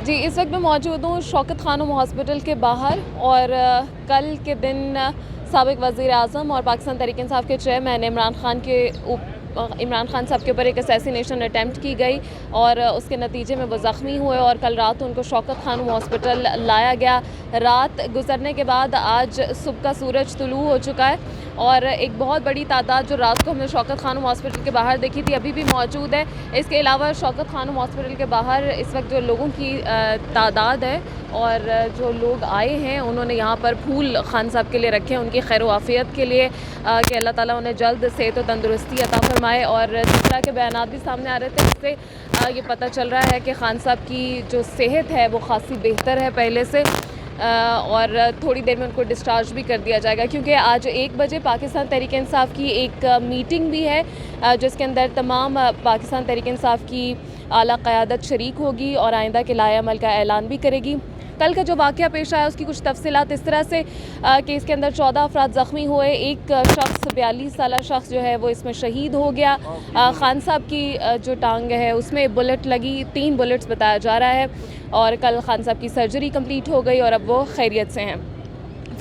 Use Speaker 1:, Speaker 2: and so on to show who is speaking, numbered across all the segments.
Speaker 1: जी, इस वक्त मैं मौजूद हूँ शौकत खानम हॉस्पिटल के बाहर और कल के दिन साबिक वज़ीर आज़म और पाकिस्तान तहरीक इंसाफ के चेयरमैन इमरान खान साहब के ऊपर एक असैसिनेशन अटैम्प्ट की गई और उसके नतीजे में वो ज़ख्मी हुए और कल रात उनको शौकत खानम हॉस्पिटल लाया गया। रात गुजरने के बाद आज सुबह का सूरज तुलू हो चुका है और एक बहुत बड़ी तादाद जो रात को हमने शौकत खानम हॉस्पिटल के बाहर देखी थी अभी भी मौजूद है। इसके अलावा शौकत खानम हॉस्पिटल के बाहर इस वक्त जो लोगों की तादाद है और जो लोग आए हैं उन्होंने यहाँ पर फूल खान साहब के लिए रखे हैं उनकी खैर वाफ़ियत के लिए कि अल्लाह ताला उन्हें जल्द सेहत और तंदुरुस्ती अता फरमाए। और जिस तरह के बयानात भी सामने आ रहे थे उससे ये पता चल रहा है कि खान साहब की जो सेहत है वो खासी बेहतर है पहले से और थोड़ी देर में उनको डिस्चार्ज भी कर दिया जाएगा क्योंकि आज 1 बजे पाकिस्तान तहरीक इंसाफ की एक मीटिंग भी है जिसके अंदर तमाम पाकिस्तान तहरीक इंसाफ की आला क़यादत शरीक होगी और आइंदा के लाए अमल का ऐलान भी करेगी। कल का जो वाक़या पेश आया उसकी कुछ तफसीलात इस तरह से कि इसके अंदर 14 अफराद ज़ख्मी हुए, एक शख्स 42 साल शख्स जो है वो इसमें शहीद हो गया। खान साहब की जो टांग है उसमें बुलेट लगी, 3 बुलेट्स बताया जा रहा है और कल खान साहब की सर्जरी कंप्लीट हो गई और अब वो खैरियत से हैं।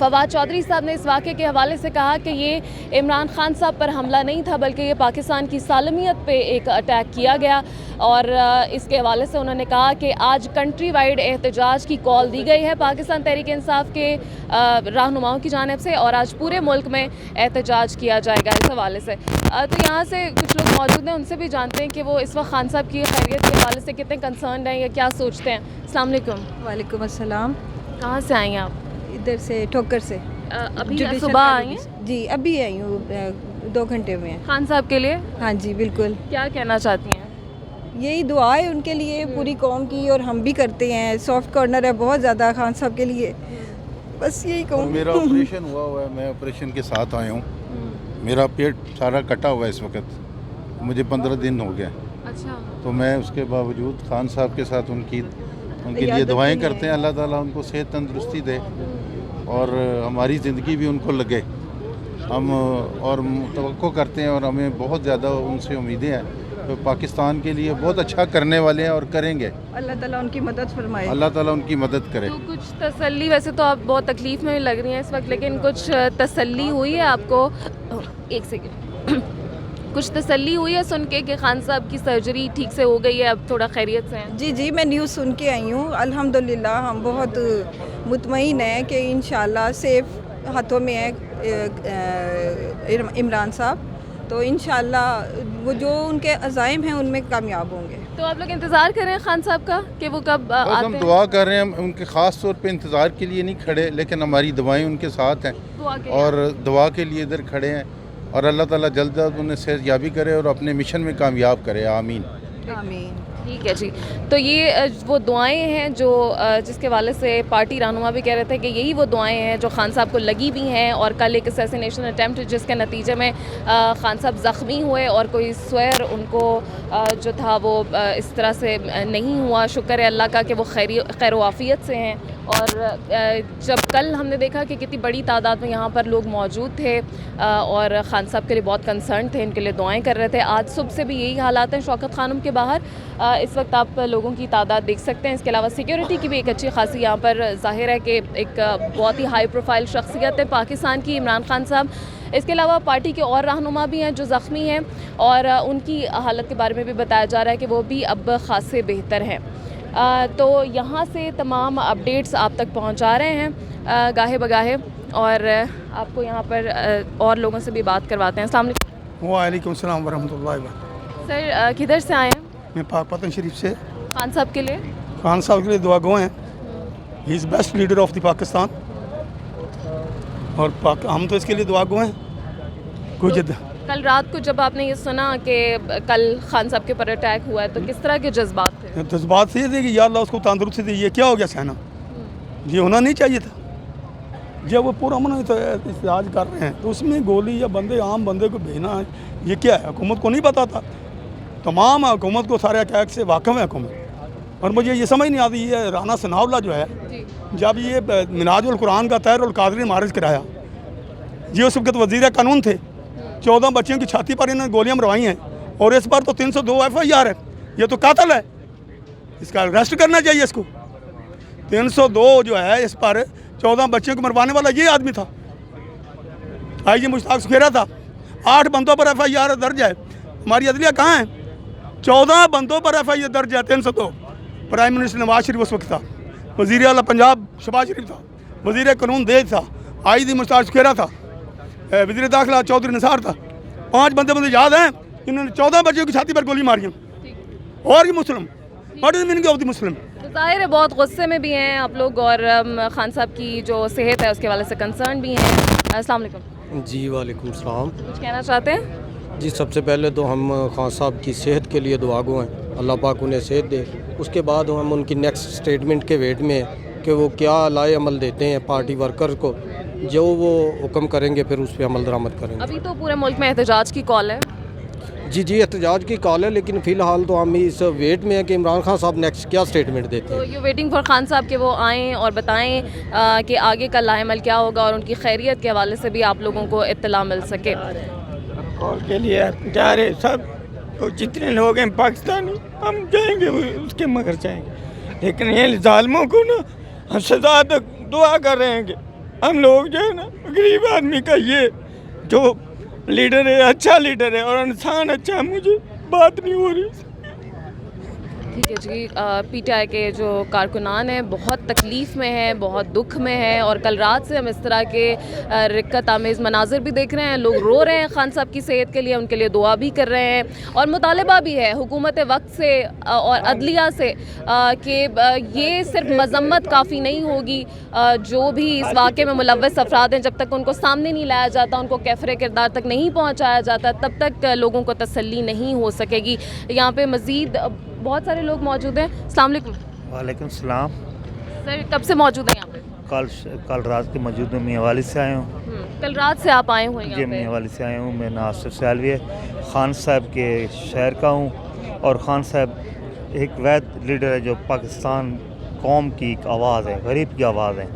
Speaker 1: फवाद चौधरी साहब ने इस वाक़े के हवाले से कहा कि ये इमरान खान साहब पर हमला नहीं था बल्कि ये पाकिस्तान की सालमियत पे एक अटैक किया गया और इसके हवाले से उन्होंने कहा कि आज कंट्री वाइड एहतजाज की कॉल दी गई है पाकिस्तान तहरीक इंसाफ के रहनुमाओं की जानिब से और आज पूरे मुल्क में एहतजाज किया जाएगा इस हवाले से। तो यहाँ से कुछ लोग मौजूद हैं, उनसे भी जानते हैं कि वो इस वक्त खान साहब की खैरियत के हवाले से कितने कंसर्न हैं या क्या सोचते हैं। अस्सलाम वालेकुम।
Speaker 2: वालेकुम अस्सलाम।
Speaker 1: कहाँ से आई हैं आप?
Speaker 2: इधर से ठोकर से।
Speaker 1: अभी सुबह आई हैं?
Speaker 2: जी अभी आई हूँ, 2 घंटे में।
Speaker 1: खान साहब के लिए?
Speaker 2: हाँ जी बिल्कुल।
Speaker 1: क्या कहना चाहती हैं?
Speaker 2: यही दुआ है उनके लिए पूरी कौम की और हम भी करते हैं। सॉफ्ट कॉर्नर है बहुत ज़्यादा खान साहब के लिए, बस यही कहूँ।
Speaker 3: मेरा ऑपरेशन हुआ है, मैं ऑपरेशन के साथ आया हूँ। मेरा पेट सारा कटा हुआ है इस वक्त, मुझे 15 दिन हो गया।
Speaker 1: अच्छा।
Speaker 3: तो मैं उसके बावजूद खान साहब के साथ उनके लिए दुआएं करते हैं, अल्लाह ताला उनको सेहत तंदुरुस्ती दे और हमारी ज़िंदगी भी उनको लगे। हम और तवक्को करते हैं और हमें बहुत ज़्यादा उनसे उम्मीदें हैं, तो पाकिस्तान के लिए बहुत अच्छा करने वाले हैं और करेंगे।
Speaker 2: अल्लाह ताला उनकी मदद फरमाए।
Speaker 3: अल्लाह ताला उनकी मदद करे।
Speaker 1: तो कुछ तसल्ली, वैसे तो आप बहुत तकलीफ़ में लग रही हैं इस वक्त, लेकिन कुछ तसल्ली हुई है आपको? एक सेकेंड। कुछ तसल्ली हुई है सुन के कि खान साहब की सर्जरी ठीक से हो गई है, अब थोड़ा खैरियत से हैं?
Speaker 2: जी जी मैं न्यूज़ सुन के आई हूँ, अल्हम्दुलिल्लाह हम बहुत मुतमईन हैं कि इंशाल्लाह सेफ हाथों में है इमरान साहब, तो इंशाल्लाह वो जो उनके अज़ाइम हैं उनमें कामयाब होंगे।
Speaker 1: तो आप लोग इंतज़ार कर रहे हैं खान साहब का कि वो कब आते हैं?
Speaker 3: हम दुआ कर रहे हैं, उनके ख़ास तौर पे इंतज़ार के लिए नहीं खड़े, लेकिन हमारी दुआएं उनके साथ हैं और दुआ के लिए इधर खड़े हैं और अल्लाह ताला जल्द उन्हें सेहतयाबी करे और अपने मिशन में कामयाब करे। आमीन
Speaker 2: आमीन।
Speaker 1: ठीक है जी। तो ये वो दुआएं हैं जो जिसके हवाले से पार्टी रहनुमा भी कह रहे थे कि यही वो दुआएं हैं जो खान साहब को लगी भी हैं और कल एक असैसिनेशन अटैम्प्ट जिसके नतीजे में खान साहब ज़ख्मी हुए और कोई स्वैर उनको जो था वो इस तरह से नहीं हुआ। शुक्र है अल्लाह का कि वो खैर वाफ़ियत से हैं। और जब कल हमने देखा कि कितनी बड़ी तादाद में यहाँ पर लोग मौजूद थे और खान साहब के लिए बहुत कंसर्न थे, इनके लिए दुआएं कर रहे थे। आज सुबह से भी यही हालात हैं शौकत खानम के बाहर। इस वक्त आप लोगों की तादाद देख सकते हैं। इसके अलावा सिक्योरिटी की भी एक अच्छी खासी यहाँ पर ज़ाहिर है कि एक बहुत ही हाई प्रोफाइल शख्सियत है पाकिस्तान की इमरान खान साहब। इसके अलावा पार्टी के और रहनुमा भी हैं जो ज़ख्मी हैं और उनकी हालत के बारे में भी बताया जा रहा है कि वो भी अब खासे बेहतर हैं। तो यहाँ से तमाम अपडेट्स आप तक पहुँचा रहे हैं गाहे बगाहे और आपको यहाँ पर और लोगों से भी बात करवाते हैं। अस्सलाम वालेकुम।
Speaker 4: वालेकुम सलाम वरहमतुल्लाहि वबरकातुहू।
Speaker 1: सर किधर से आए हैं?
Speaker 4: मैं पाकपतन शरीफ से।
Speaker 1: खान साहब के लिए?
Speaker 4: खान साहब के लिए दुआ गो हैं, he is best leader of the Pakistan और हम तो इसके लिए दुआ गो हैं। कुछ
Speaker 1: कल रात को जब आपने ये सुना कि कल खान साहब के पर अटैक हुआ है तो किस तरह के जज्बात थे?
Speaker 4: जज्बात से ये थे कि या अल्लाह उसको तंदुरुस्ती दी। ये क्या हो गया सहना, ये होना नहीं चाहिए था। जब वो पूरा अमन इस्तेजाज कर रहे हैं तो उसमें गोली या बंदे आम बंदे को भेजना ये क्या है? हुकूमत को नहीं पता था? तमाम हुकूमत को सारे अटैक से वाक़िफ़ है हुकूमत। और मुझे ये समझ नहीं आती, ये राना सनाउल्लाह जो है जब ये मिनाजुल कुरान का तहर और कादरी मारिज कराया, ये उस वक्त वज़ीर कानून थे, 14 बच्चियों की छाती पर इन्होंने गोलियां मरवाई हैं और इस बार तो 302 FIR है। ये तो कातिल है, इसका अरेस्ट करना चाहिए इसको। 302 जो है इस पर 14 बच्चों को मरवाने वाला ये आदमी था, आई जी मुश्ताक सुखेरा था। 8 बंदों पर FIR दर्ज है। हमारी अदलिया कहाँ है? 14 बंदों पर FIR दर्ज है। 302 प्राइम मिनिस्टर नवाज शरीफ उस वक्त था, वज़ीर आला पंजाब शहबाज शरीफ था, वज़ीर कानून देज था, आई जी मुश्ताक सुखेरा था, वज़ीर दाखिला चौधरी निसार था। 5 बंदे मुझे याद हैं, इन्होंने 14 बच्चों की छाती पर गोली मारी। और ये मुस्लिम, what is meaning of the Muslim?
Speaker 1: तो ज़ाहिर है बहुत गुस्से में भी हैं आप लोग, और खान साहब की जो सेहत है उसके हवाले से कंसर्न भी हैं। अस्सलाम वालेकुम।
Speaker 5: जी वालेकुम सलाम।
Speaker 1: कुछ कहना चाहते हैं?
Speaker 5: जी सबसे पहले तो हम खान साहब की सेहत के लिए दुआगो हैं, अल्लाह पाक उन्हें सेहत दे। उसके बाद हम उनकी नेक्स्ट स्टेटमेंट के वेट में हैं कि वो क्या लाए अमल देते हैं पार्टी वर्कर्स को, जो वो हुक्म करेंगे फिर उस पर अमल दरामद करेंगे।
Speaker 1: अभी तो पूरे मुल्क में एहतजाज की कॉल है।
Speaker 5: जी एहतजाज की कॉल है, लेकिन फ़िलहाल तो हम इस वेट में हैं कि इमरान खान साहब नेक्स्ट क्या स्टेटमेंट देते
Speaker 1: तो
Speaker 5: हैं।
Speaker 1: यू वेटिंग फॉर खान साहब के वो आएँ और बताएं कि आगे का लाएमल क्या होगा, और उनकी खैरियत के हवाले से भी आप लोगों को इत्तला मिल सके।
Speaker 6: कॉल के लिए जा रहे सब, तो जितने लोग हैं पाकिस्तानी, हम जाएंगे उसके मगर जाएंगे, लेकिन ये जालिमों को ना हम सजा तक दुआ कर रहे हैं कि हम लोग जो है ना गरीब आदमी का ये जो लीडर है अच्छा लीडर है और इंसान अच्छा है, मुझे बात नहीं हो रही।
Speaker 1: ठीक है जी, PTI के जो कारकुनान हैं बहुत तकलीफ़ में हैं, बहुत दुख में हैं, और कल रात से हम इस तरह के रिक्कत आमेज़ मनाजिर भी देख रहे हैं। लोग रो रहे हैं खान साहब की सेहत के लिए, उनके लिए दुआ भी कर रहे हैं, और मुतालबा भी है हुकूमत वक्त से और अदलिया से कि ये सिर्फ मजम्मत काफ़ी नहीं होगी। जो भी इस वाक़े में मुलव्वस अफराद हैं, जब तक उनको सामने नहीं लाया जाता, उनको कैफरे किरदार तक नहीं पहुँचाया जाता, तब तक लोगों को तसल्ली नहीं हो सकेगी। यहाँ पर मज़ीद बहुत सारे लोग मौजूद हैं। अस्सलाम वालेकुम।
Speaker 7: वालेकुम सलाम।
Speaker 1: सर कब से मौजूद हैं यहाँ पे?
Speaker 7: कल रात के मौजूद में मियाँवाली से आया हूँ।
Speaker 1: कल रात से आप आए हुए हैं
Speaker 7: जी
Speaker 1: यहाँ पे?
Speaker 7: मियाँवाली से आया हूँ। मैं नासिर सैलवी है, खान साहब के शहर का हूँ, और खान साहब एक वैद लीडर है जो पाकिस्तान कौम की एक आवाज़ है, गरीब की आवाज़ है।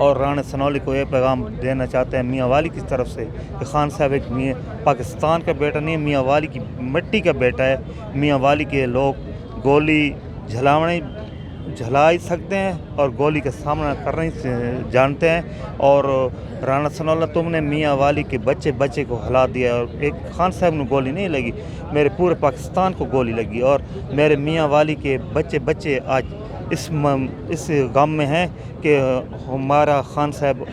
Speaker 7: और राना सनौली को ये पैगाम देना चाहते हैं मियाँवाली की तरफ से कि खान साहब एक पाकिस्तान का बेटा नहीं, मियाँवाली की मिट्टी का बेटा है। मियाँवाली के लोग गोली झला ही सकते हैं और गोली का सामना करना ही जानते हैं। और राना सनौला, तुमने मियाँ वाली के बच्चे को हिला दिया, और एक खान साहब को गोली नहीं लगी, मेरे पूरे पाकिस्तान को गोली लगी। और मेरे मियाँ वाली के बच्चे आज इस गम में हैं कि हमारा खान साहब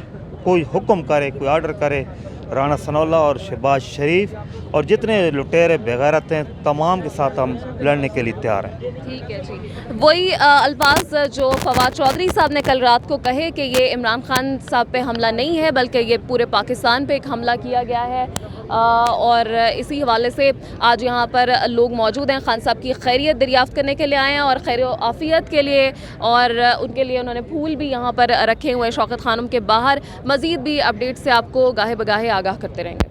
Speaker 7: कोई हुक्म करे, कोई आर्डर करे। राना सनौला और शहबाज शरीफ और जितने लुटेरे बेगैरत हैं, तमाम के साथ हम लड़ने के लिए तैयार हैं।
Speaker 1: ठीक है जी, वही अल्फाज जो फवाद चौधरी साहब ने कल रात को कहे कि ये इमरान खान साहब पे हमला नहीं है, बल्कि ये पूरे पाकिस्तान पे एक हमला किया गया है। और इसी हवाले से आज यहाँ पर लोग मौजूद हैं, खान साहब की खैरियत दरियाफ़्त करने के लिए आए हैं, और खैर आफ़ियत के लिए, और उनके लिए उन्होंने फूल भी यहाँ पर रखे हुए हैं शौकत खानम के बाहर। मज़ीद भी अपडेट से आपको गाहे बगाहे आगाह करते रहेंगे।